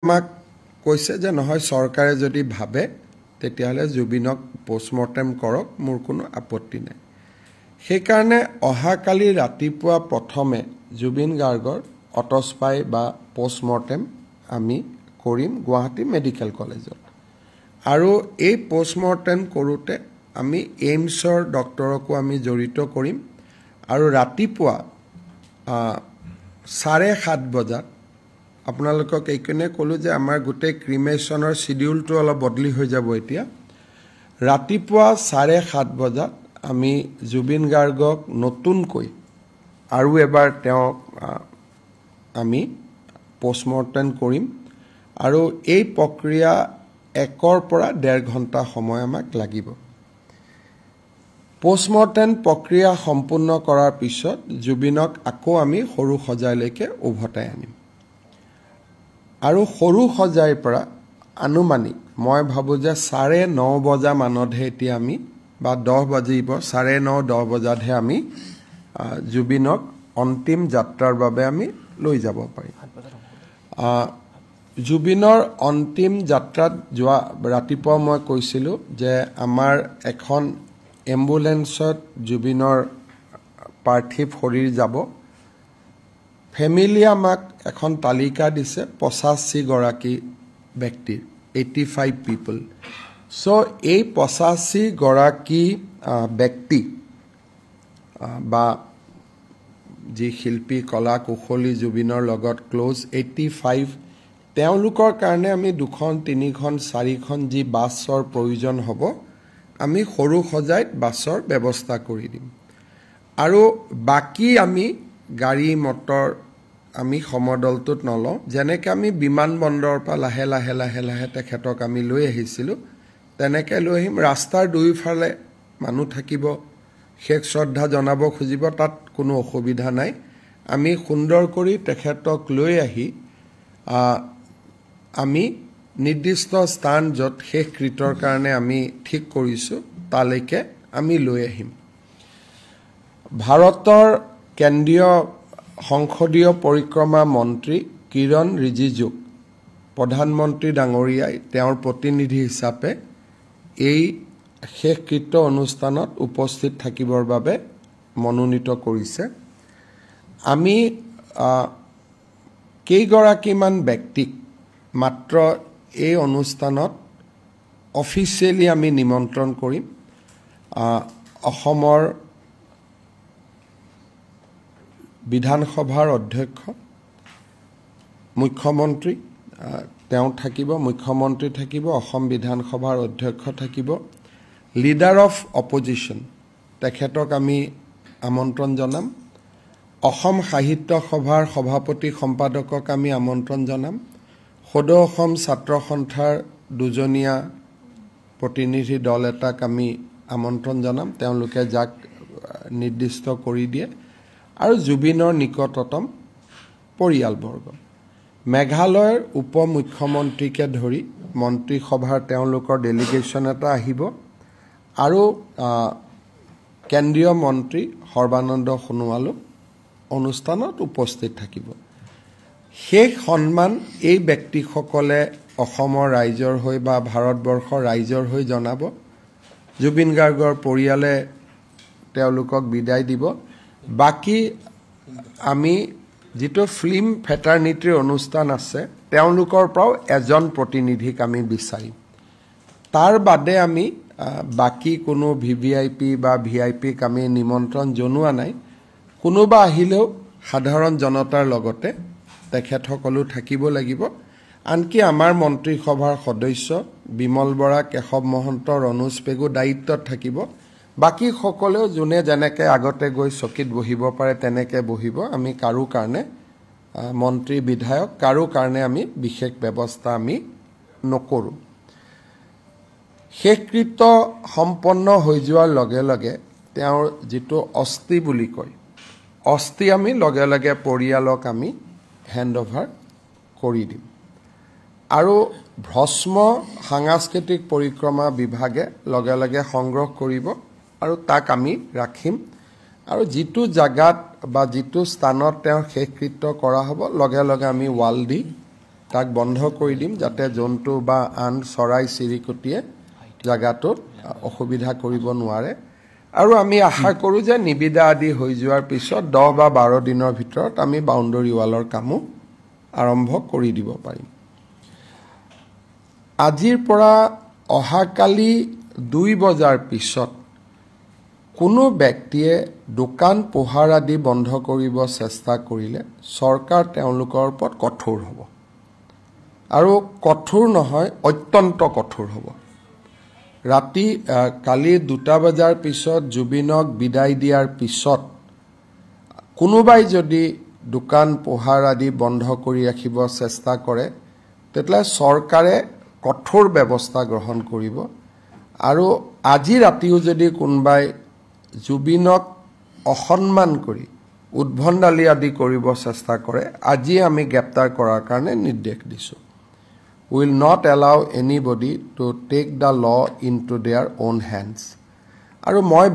আমাক কৈছে যে নহয় চৰকাৰে যদি ভাবে তেতিয়াহলে জুবিনক পোষ্টমৰ্টেম কৰক মোৰ কোনো আপত্তি নাই সেইকাৰণে অহাকালি ৰাতিপুৱা প্ৰথমে জুবিন গাৰ্গৰ অটস্পাই বা পোষ্টমৰ্টেম আমি কৰিম গুৱাহাটী মেডিকেল কলেজত আৰু এই পোষ্টমৰ্টেম কৰোতে আমি এইমছৰ ডক্টৰকো আমি জড়িত কৰিম আৰু ৰাতিপুৱা 7:30 বজাত আপোনালোকক এইকনে কলো যে আমাৰ গোটেই ক্ৰিমেশনৰ শিডিউলটো অলপ বদলি হৈ যাব এতিয়া ৰাতিপুৱা 7:30 বজাত আমি জুবিন গাৰ্গক নতুনকৈ আৰু এবাৰ তেওঁ আমি পোষ্টমৰ্টেম কৰিম আৰু এই প্ৰক্ৰিয়া 1 পৰা 1.5 ঘণ্টা সময় আমাক লাগিব পোষ্টমৰ্টেম প্ৰক্ৰিয়া সম্পূৰ্ণ কৰাৰ পিছত জুবিনক আকৌ আমি সৰু সজাইলৈকে উভতাই আনিম আৰু সৰু সজাইৰ পৰা আনুমানিক মই ভাবো যে 9:30 বজা মানতহে এতিয়া আমি বা 10 বাজিব 9:30 10 বজাতহে আমি জুবিনক অন্তিম যাত্ৰাৰ বাবে আমি লৈ যাব পাৰিম জুবিনৰ অন্তিম যাত্ৰাত যোৱা ৰাতিপুৱা মই কৈছিলো যে আমাৰ এখন এম্বুলেন্সত জুবিনৰ পাৰ্থিৱ শৰীৰ যাব ফেমিলি আমাক এখন তালিকা দিছে 85 গৰাকী ব্যক্তিৰ 85 পিপল সো এই 85 গৰাকী ব্যক্তি বা যি শিল্পী কলা কুশলী জুবিনৰ লগত ক্লোজ 85 তেওঁলোকৰ কাৰণে আমি 2খন 3খন 4খন যি বাছৰ প্ৰয়োজন হ'ব আমি সৰু সজাইত বাছৰ ব্যৱস্থা কৰি দিম আৰু বাকি আমি গাড়ী মটৰ আমি সমদলটোত নলওঁ যেনেকৈ আমি বিমানবন্দৰৰ পৰা লাহে লাহে তেখেতক আমি লৈ আহিছিলো তেনেকৈ লৈ আহিম ৰাস্তাৰ দুইফালে মানুহ থাকিব শেষ শ্ৰদ্ধা জনাব খুজিব তাত কোনো অসুবিধা নাই আমি সুন্দৰ কৰি তেখেতক লৈ আহি আমি নিৰ্দিষ্ট স্থান য'ত শেষ কৃতৰ কাৰণে আমি ঠিক কৰিছো তালৈকে আমি লৈ আহিম ভাৰতৰ কেন্দ্ৰীয় সংসদীয় পৰিক্ৰমা মন্ত্ৰী কিৰণ ৰিজিজু প্ৰধানমন্ত্ৰী ডাঙৰীয়াই তেওঁৰ প্ৰতিনিধি হিচাপে এই শেষকৃত্য অনুষ্ঠানত উপস্থিত থাকিবৰ বাবে মনোনীত কৰিছে আমি কেইগৰাকীমান ব্যক্তিক মাত্ৰ এই অনুষ্ঠানত অফিচিয়েলি আমি নিমন্ত্ৰণ কৰিম অসমৰ বিধানসভাৰ অধ্যক্ষ মুখ্যমন্ত্ৰী তেওঁ থাকিব মুখ্যমন্ত্ৰী থাকিব অসম বিধানসভাৰ অধ্যক্ষ থাকিব লিডাৰ অফ অপজিশন তেখেতক আমি আমন্ত্ৰণ জনাম অসম সাহিত্য সভাৰ সভাপতি সম্পাদকক আমি আমন্ত্ৰণ জনাম সদৌ অসম ছাত্ৰ সন্থাৰ দুজনীয়া প্ৰতিনিধি দল এটাক আমি আমন্ত্ৰণ জনাম তেওঁলোকে যাক নিৰ্দিষ্ট কৰি দিয়ে আৰু জুবিনৰ নিকটতম পৰিয়ালবৰ্গ মেঘালয়ৰ উপ মুখ্যমন্ত্ৰীকে ধৰি মন্ত্ৰীসভাৰ তেওঁলোকৰ ডেলিগেশ্যন এটা আহিব আৰু কেন্দ্ৰীয় মন্ত্ৰী সৰ্বানন্দ সোণোৱালো অনুষ্ঠানত উপস্থিত থাকিব শেষ সন্মান এই ব্যক্তিসকলে অসমৰ ৰাইজৰ হৈ বা ভাৰতবৰ্ষৰ ৰাইজৰ হৈ জনাব জুবিন গাৰ্গৰ পৰিয়ালে তেওঁলোকক বিদায় দিব বাকি আমি যেটো ফিল্ম ফেটাৰনিটিৰ অনুষ্ঠান আছে তেওঁলোকৰ পৰাও এজন প্ৰতিনিধিক আমি বিচাৰিম তাৰ বাদে আমি বাকি কোনো ভিভিআইপি বা ভিআইপিক আমি নিমন্ত্ৰণ জনোৱা নাই কোনোবা আহিলেও সাধাৰণ জনতাৰ লগতে তেখেতসকলো থাকিব লাগিব আনকি আমাৰ মন্ত্ৰীসভাৰ সদস্য বিমল বৰা কেশৱ মহন্ত ৰনোজ পেগু দায়িত্বত থাকিব বাকি সকলেও যোনে যেনেকৈ আগতে গৈ চকীত বহিব পাৰে তেনেকৈ বহিব আমি কাৰো কাৰণে মন্ত্ৰী বিধায়ক কাৰো কাৰণে আমি বিশেষ ব্যৱস্থা আমি নকৰো শেষকৃত্য সম্পন্ন হৈ যোৱাৰ লগে লগে তেওঁৰ যেটো অস্থি বুলি কয় অস্থি আমি লগে লগে পৰিয়ালক আমি হেণ্ডঅভাৰ কৰি দিম আৰু ভস্ম সাংস্কৃতিক পৰিক্ৰমা বিভাগে লগে লগে সংগ্ৰহ কৰিব আৰু তাক আমি ৰাখিম আৰু যেটো জাগাত বা যেটো স্থানত তেওঁ শেষকৃত্য কৰা হ'ব লগে লগে আমি ৱাল দি তাক বন্ধ কৰি দিম যাতে জন্তু বা আন চৰাই চিৰিকটিয়ে জাগাটোত অসুবিধা কৰিব নোৱাৰে আৰু আমি আশা কৰোঁ যে নিবিদা আদি হৈ যোৱাৰ পিছত 10 বা 12 দিনৰ ভিতৰত আমি বাউণ্ডৰী ৱালৰ কামো আৰম্ভ কৰি দিব পাৰিম আজিৰ পৰা অহাকালি 2 বজাৰ পিছত কোনো ব্যক্তিয়ে দোকান পোহাৰ আদি বন্ধ কৰিব চেষ্টা কৰিলে চৰকাৰ তেওঁলোকৰ ওপৰত কঠোৰ হ'ব আৰু কঠোৰ নহয় অত্যন্ত কঠোৰ হ'ব ৰাতি কালি 2 বজাৰ পিছত জুবিনক বিদায় দিয়াৰ পিছত কোনোবাই যদি দোকান পোহাৰ আদি বন্ধ কৰি ৰাখিব চেষ্টা কৰে তেতিয়া চৰকাৰে কঠোৰ ব্যৱস্থা গ্ৰহণ কৰিব আৰু আজি ৰাতিও যদি কোনোবাই জুবিনক অসন্মান কৰি উদ্ভণ্ডালি আদি কৰিব চেষ্টা কৰে আজি আমি গ্ৰেপ্তাৰ কৰাৰ কাৰণে নিৰ্দেশ দিছোঁ will not allow anybody to take the law into their own hands আৰু মই